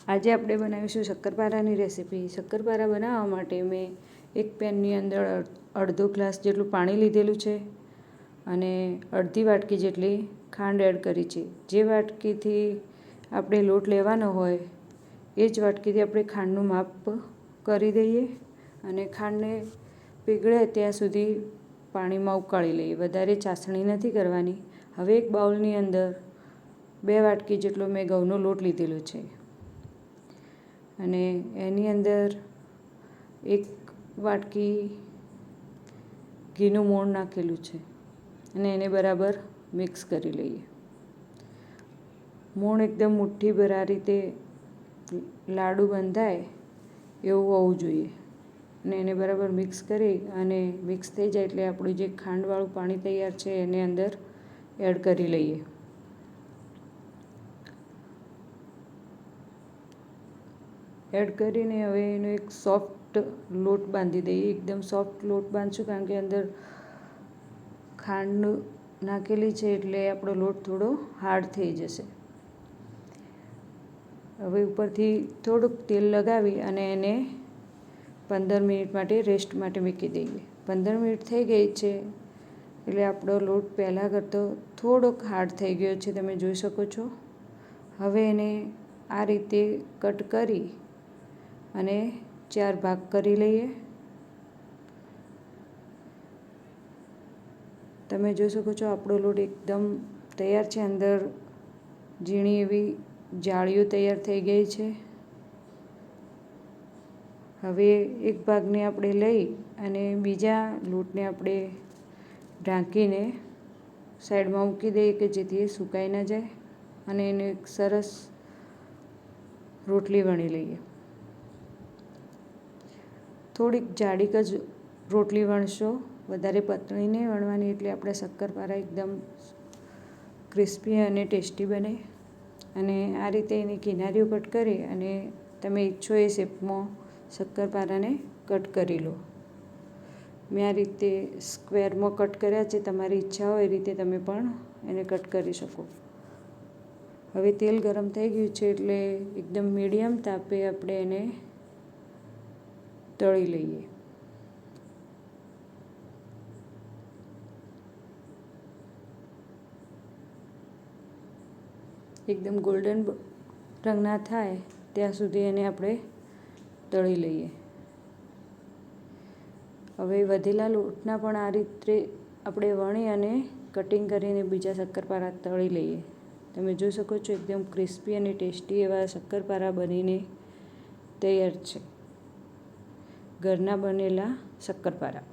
આજે આપણે બનાવીશું શક્કરપારાની રેસીપી। શક્કરપારા બનાવવા માટે મેં એક પેનની અંદર અડધો ગ્લાસ જેટલું પાણી લીધેલું છે અને અડધી વાટકી જેટલી ખાંડ એડ કરી છે। જે વાટકીથી આપણે લોટ લેવાનો હોય એ જ વાટકીથી આપણે ખાંડનું માપ કરી દઈએ અને ખાંડને પીગળે ત્યાં સુધી પાણીમાં ઉકાળી લઈએ। વધારે ચાસણી નથી કરવાની। હવે એક બાઉલની અંદર 2 વાટકી જેટલો મેં ઘઉંનો લોટ લીધેલો છે અને એની અંદર 1 વાટકી ઘીનું મોણ નાખેલું છે અને એને બરાબર મિક્સ કરી લઈએ। મોણ એકદમ મુઠ્ઠીભર આ રીતે લાડુ બંધાય એવું હોવું જોઈએ અને એને બરાબર મિક્સ કરી અને મિક્સ થઈ જાય એટલે આપણું જે ખાંડવાળું પાણી તૈયાર છે એને અંદર એડ કરી લઈએ। એડ કરીને હવે એનો એક સોફ્ટ લોટ બાંધી દઈએ। એકદમ સોફ્ટ લોટ બાંધશું કારણ કે અંદર ખાંડ નાખેલી છે એટલે આપણો લોટ થોડો હાર્ડ થઈ જશે। હવે ઉપરથી થોડુંક તેલ લગાવી અને એને 15 મિનિટ માટે રેસ્ટ માટે મૂકી દઈએ। 15 મિનિટ થઈ ગઈ છે એટલે આપણો લોટ પહેલાં કરતો થોડોક હાર્ડ થઈ ગયો છે, તમે જોઈ શકો છો। હવે એને આ રીતે કટ કરી અને 4 ભાગ કરી લઈએ। તમે જોઈ શકો છો આપણો લોટ એકદમ તૈયાર છે, અંદર ઝીણી એવી જાળીઓ તૈયાર થઈ ગઈ છે। હવે એક ભાગને આપણે લઈ અને બીજા લોટને આપણે ઢાંકીને સાઈડમાં મૂકી દઈએ કે જેથી એ સુકાઈ ન જાય અને એને એક સરસ રોટલી વણી લઈએ। થોડીક જાડીક જ રોટલી વણશો, વધારે પતળી નહીં વણવાની, એટલે આપણે શક્કરપારા એકદમ ક્રિસ્પી અને ટેસ્ટી બને। અને આ રીતે એની કિનારીઓ કટ કરી અને તમે ઈચ્છો એ શેપમાં શક્કરપારાને કટ કરી લો। મેં આ રીતે સ્ક્વેરમાં કટ કર્યા છે, તમારી ઈચ્છા હોય એ રીતે તમે પણ એને કટ કરી શકો। હવે તેલ ગરમ થઈ ગયું છે એટલે એકદમ મીડિયમ તાપે આપણે એને તળી લઈએ। એકદમ ગોલ્ડન રંગના થાય ત્યાં સુધી એને આપણે તળી લઈએ। હવે વધેલા લોટના પણ આ રીતે આપણે વણી અને કટિંગ કરીને બીજા શક્કરપારા તળી લઈએ। તમે જોઈ શકો છો એકદમ ક્રિસ્પી અને ટેસ્ટી એવા શક્કરપારા બનીને તૈયાર છે, ઘરના બનેલા શક્કરપારા।